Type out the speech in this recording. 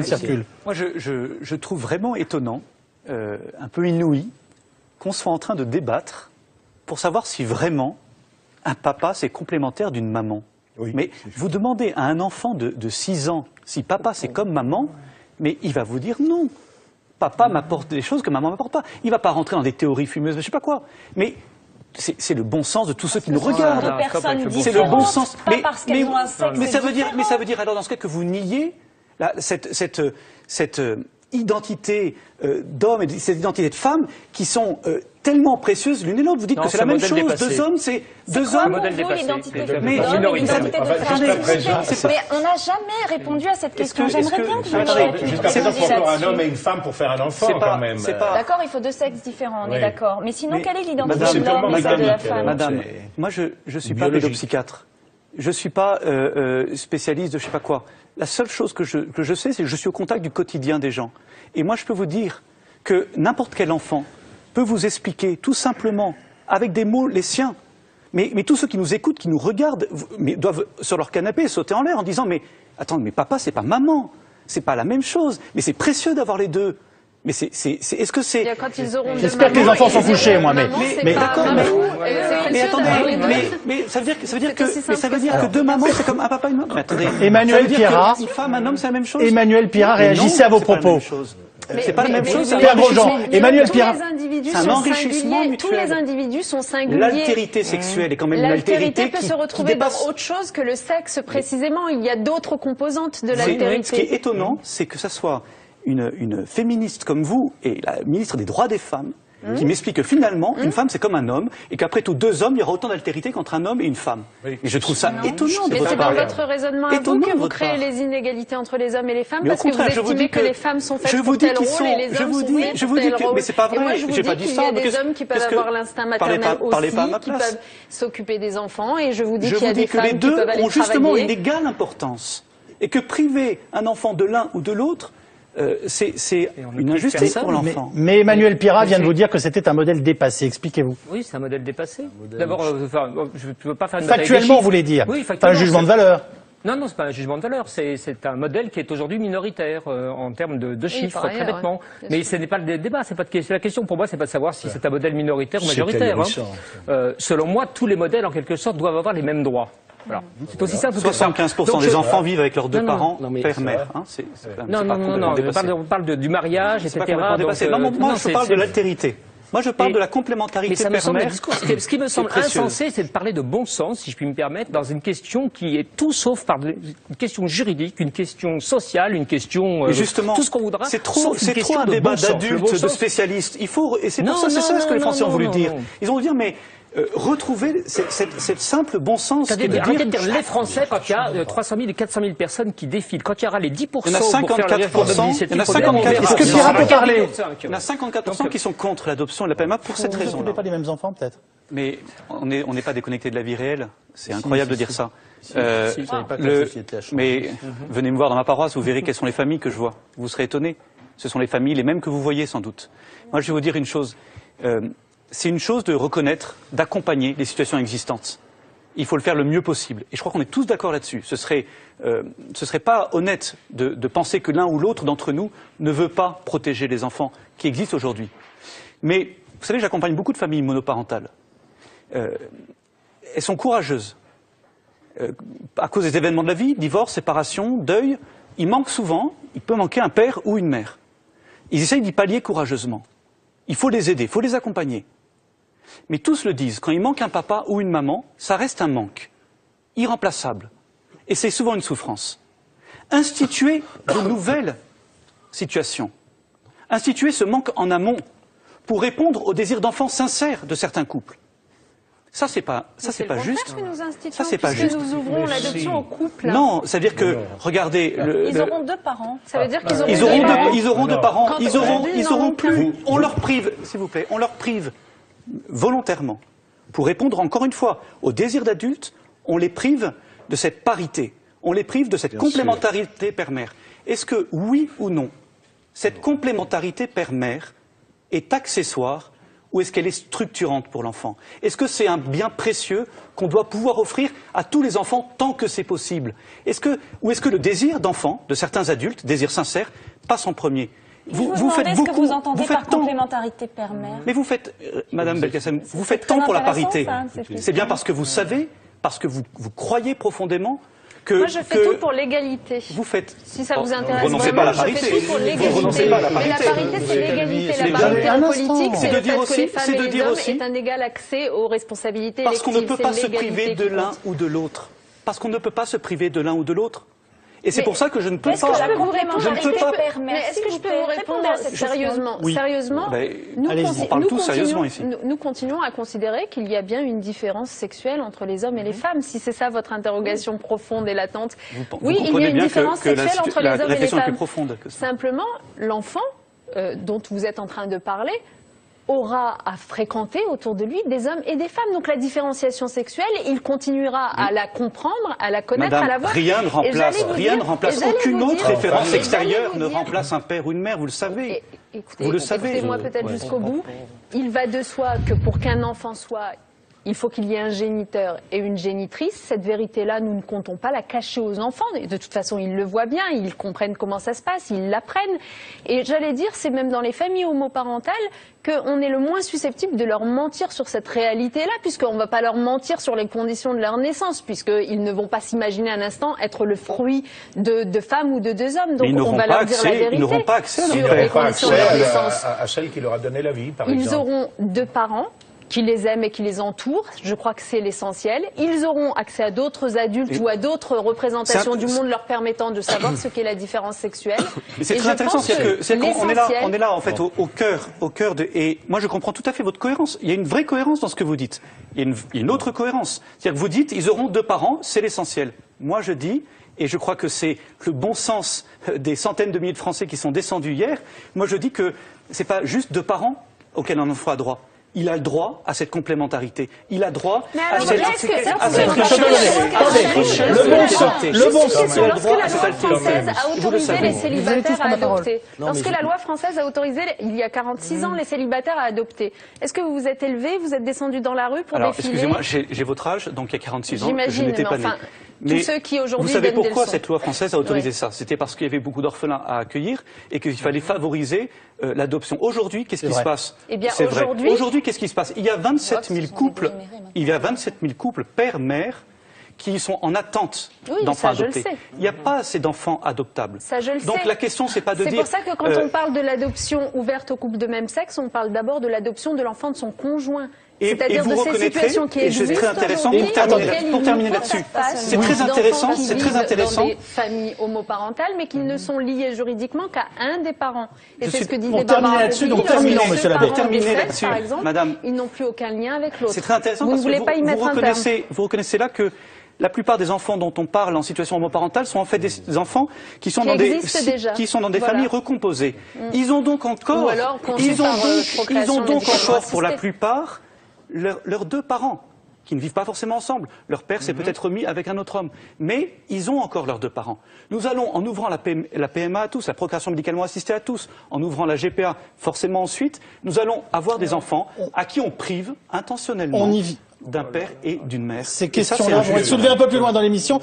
circule. Moi, je trouve vraiment étonnant, un peu inouï, qu'on soit en train de débattre pour savoir si vraiment un papa, c'est complémentaire d'une maman. Oui, mais vous demandez à un enfant de 6 ans si papa, c'est comme maman, mais il va vous dire non. Papa m'apporte des choses que maman m'apporte pas. Il ne va pas rentrer dans des théories fumeuses, je ne sais pas quoi. Mais c'est le bon sens de tous ceux qui nous regardent. C'est le bon sens. Mais ça veut dire alors dans ce cas que vous niez cette identité d'homme et cette identité de femme qui sont tellement précieuses l'une et l'autre. Vous dites que c'est la même chose. Deux hommes, c'est deux hommes. Mais on n'a jamais répondu à cette question. J'aimerais bien que vous jusqu'à présent, il faut encore un homme et une femme pour faire un enfant, quand même. D'accord, il faut 2 sexes différents, on est d'accord. Mais sinon, quelle est l'identité de l'homme et celle de la femme? Madame, moi je ne suis pas pédopsychiatre. Je ne suis pas spécialiste de je ne sais pas quoi. La seule chose que je sais, c'est que je suis au contact du quotidien des gens. Et moi, je peux vous dire que n'importe quel enfant peut vous expliquer tout simplement, avec des mots les siens, mais tous ceux qui nous écoutent, qui nous regardent, doivent sur leur canapé sauter en l'air en disant « Mais attends, mais papa, c'est pas maman, c'est pas la même chose, mais c'est précieux d'avoir les deux ». Mais est-ce que c'est... J'espère que les enfants sont couchés, moi, mais d'accord, mais attendez, mais ça veut dire que deux mamans, c'est comme un papa et une maman. Emmanuel Pierrat, une femme, un homme, c'est la même chose. Emmanuel Pierrat, réagissez à vos propos. C'est pas la même chose. Pierre Grosjean, Emmanuel Pierrat. C'est un enrichissement mutuel. Tous les individus sont singuliers. L'altérité sexuelle est quand même une altérité peut se retrouver dans autre chose que le sexe, précisément. Il y a d'autres composantes de l'altérité. Ce qui est étonnant, c'est que ça soit une féministe comme vous et la ministre des droits des femmes qui m'explique que finalement, une femme c'est comme un homme et qu'après tout, 2 hommes, il y aura autant d'altérité qu'entre un homme et une femme. Et je trouve ça étonnant. Mais c'est dans votre raisonnement à vous que vous créez les inégalités entre les hommes et les femmes parce que vous estimez que les femmes sont faites pour tel rôle et les hommes sont faits pour tel rôle. Mais c'est pas vrai. Et moi je vous dis qu'il y a des hommes qui peuvent avoir l'instinct maternel aussi, qui peuvent s'occuper des enfants et je vous dis qu'il y a des femmes qui peuvent aller travailler. Je vous dis que les deux ont justement une égale importance et que priver un enfant de l'un ou de l'autre c'est une injustice pour l'enfant. Mais Emmanuel Pierrat vient de vous dire que c'était un modèle dépassé. Expliquez-vous. Oui, c'est un modèle dépassé. D'abord, je ne veux pas faire une bataille factuellement, vous voulez dire. Oui, pas un jugement de valeur. Non, non, c'est pas un jugement de valeur. C'est un modèle qui est aujourd'hui minoritaire en termes de chiffres, très bêtement. Mais ce n'est pas le débat. C'est pas la question pour moi, c'est pas de savoir si c'est un modèle minoritaire ou majoritaire. Selon moi, tous les modèles, en quelque sorte, doivent avoir les mêmes droits. Voilà. C'est aussi simple que ça. 75% des enfants vivent avec leurs 2 parents, père-mère. Non, on parle du mariage, etc. Moi, je parle de l'altérité. Moi, je parle de la complémentarité père-mère. Ce qui me semble insensé, c'est de parler de bon sens, si je puis me permettre, dans une question qui est tout sauf une question juridique, une question sociale, une question tout ce qu'on voudra. C'est trop un débat d'adultes, de spécialistes. Il faut, et c'est pour ça, c'est ça ce que les Français ont voulu dire. Ils ont voulu dire, mais retrouver cette simple bon sens. Arrêtez de dire les Français quand il y a 300 000 et 400 000 personnes qui défilent, quand il y aura les 10% il y en a 54%, il y en a 54%. Est-ce que Pierrat peut parler? Il y en a 54% qui sont contre l'adoption de la PMA pour cette raison. Vous n'avez pas les mêmes enfants, peut-être? Mais on n'est pas déconnecté de la vie réelle. C'est incroyable de dire ça. Mais venez me voir dans ma paroisse, vous verrez quelles sont les familles que je vois. Vous serez étonnés. Ce sont les familles les mêmes que vous voyez sans doute. Moi, je vais vous dire une chose. C'est une chose de reconnaître, d'accompagner les situations existantes. Il faut le faire le mieux possible. Et je crois qu'on est tous d'accord là-dessus. Ce serait pas honnête de penser que l'un ou l'autre d'entre nous ne veut pas protéger les enfants qui existent aujourd'hui. Mais, vous savez, j'accompagne beaucoup de familles monoparentales. Elles sont courageuses. À cause des événements de la vie, divorce, séparation, deuil, il manque souvent, il peut manquer un père ou une mère. Ils essayent d'y pallier courageusement. Il faut les aider, il faut les accompagner. Mais tous le disent, quand il manque un papa ou une maman, ça reste un manque, irremplaçable. Et c'est souvent une souffrance. Instituer de nouvelles situations, instituer ce manque en amont pour répondre aux désirs d'enfants sincères de certains couples. Ça, c'est pas juste. Ça, c'est pas juste. Nous ouvrons l'adoption au couple. Non, ça veut dire que, regardez... Ils auront 2 parents. Ça veut dire qu'ils auront 2 parents. Ils auront plus. On leur prive, s'il vous plaît, on leur prive volontairement. Pour répondre encore une fois aux désirs d'adultes, on les prive de cette parité. On les prive de cette complémentarité père-mère. Est-ce que, oui ou non, cette complémentarité père-mère est accessoire ou est-ce qu'elle est structurante pour l'enfant? Est-ce que c'est un bien précieux qu'on doit pouvoir offrir à tous les enfants tant que c'est possible? Ou est-ce que le désir d'enfant, de certains adultes, désir sincère, passe en premier? Vous faites beaucoup. Ce que vous entendez par complémentarité père-mère. Mais vous faites, Madame Belkacem, vous faites tant pour la parité. C'est bien parce que vous savez, parce que vous croyez profondément que... Moi, je fais tout pour l'égalité. Vous faites... Si ça vous intéresse vous renoncez pas à la parité. Je fais tout pour l'égalité. Mais la parité, c'est l'égalité. La parité en politique, c'est le fait que les femmes et les hommes aient un égal accès aux responsabilités électives. Parce qu'on ne peut pas se priver de l'un ou de l'autre. Parce qu'on ne peut pas se priver de l'un ou de l'autre. Et c'est pour ça que je ne peux pas... Est-ce que je peux vous répondre sérieusement? Oui. Sérieusement, on parle tous sérieusement ici. Nous continuons à considérer qu'il y a bien une différence sexuelle entre les hommes et les femmes, si c'est ça votre interrogation profonde et latente. Oui, il y a une différence sexuelle entre les hommes et les femmes. Que ça. Simplement, l'enfant dont vous êtes en train de parler aura à fréquenter autour de lui des hommes et des femmes. Donc la différenciation sexuelle, il continuera à la comprendre, à la connaître, Madame, à la voir. Rien ne remplace, aucune autre référence extérieure ne remplace un père ou une mère, vous le savez. Vous le savez. Écoutez-moi peut-être jusqu'au bout. Il va de soi que pour qu'un enfant soit... Il faut qu'il y ait un géniteur et une génitrice. Cette vérité-là, nous ne comptons pas la cacher aux enfants. De toute façon, ils le voient bien, ils comprennent comment ça se passe, ils l'apprennent. Et j'allais dire, c'est même dans les familles homoparentales qu'on est le moins susceptible de leur mentir sur cette réalité-là, puisqu'on ne va pas leur mentir sur les conditions de leur naissance, puisqu'ils ne vont pas s'imaginer un instant être le fruit de femmes ou de deux hommes. Donc on va leur dire la vérité. Ils n'auront pas accès sur les conditions de leur naissance. À celle qui leur a donné la vie, par exemple. Ils auront deux parents qui les aiment et qui les entourent, je crois que c'est l'essentiel. Ils auront accès à d'autres adultes ou à d'autres représentations du monde leur permettant de savoir ce qu'est la différence sexuelle. Mais c'est très intéressant, on est là en fait au cœur de... Et moi je comprends tout à fait votre cohérence. Il y a une vraie cohérence dans ce que vous dites. Il y a une autre cohérence. C'est-à-dire que vous dites, ils auront deux parents, c'est l'essentiel. Moi je dis... Et je crois que c'est le bon sens des centaines de milliers de Français qui sont descendus hier. Moi je dis que ce n'est pas juste deux parents auxquels un enfant a droit. Il a le droit à cette complémentarité. Il a droit à cette richesse. Le bon sens. Lorsque la loi française a autorisé, il y a 46 ans, les célibataires à adopter, est-ce que vous vous êtes élevé, vous êtes descendu dans la rue pour défiler? Excusez-moi, j'ai votre âge, donc il y a 46 ans, je n'étais pas né. Mais ceux qui aujourd'hui vous savez pourquoi cette loi française a autorisé ça? C'était parce qu'il y avait beaucoup d'orphelins à accueillir et qu'il fallait favoriser l'adoption. Aujourd'hui, qu'est-ce qui se passe? Eh bien, aujourd'hui, qu'est-ce qui se passe? Il y a 27 000 couples père-mère qui sont en attente d'enfants adoptés. Il n'y a pas assez d'enfants adoptables. Ça, je le Donc sais. la question, c'est pas de dire... C'est pour ça que quand on parle de l'adoption ouverte aux couples de même sexe, on parle d'abord de l'adoption de l'enfant de son conjoint. C'est-à-dire de ces situations qui existent très intéressant pour terminer là-dessus. C'est très intéressant. Dans des familles homoparentales, mais qui ne sont liées juridiquement qu'à un des parents. Et c'est ce que disait Barbara Pompili. Donc terminons, monsieur l'abbé. Terminez là-dessus, par exemple, madame. Ils n'ont plus aucun lien avec l'autre. C'est très intéressant parce que vous reconnaissez là que la plupart des enfants dont on parle en situation homoparentale sont en fait des enfants qui sont dans des familles recomposées. Ils ont donc encore, pour la plupart, leurs deux parents, qui ne vivent pas forcément ensemble. Leur père s'est peut-être mis avec un autre homme. Mais ils ont encore leurs deux parents. Nous allons, en ouvrant la PMA à tous, la procréation médicalement assistée à tous, en ouvrant la GPA forcément ensuite, nous allons avoir des enfants à qui on prive intentionnellement d'un père et d'une mère. Ces questions-là vont être soulevées un peu plus loin dans l'émission.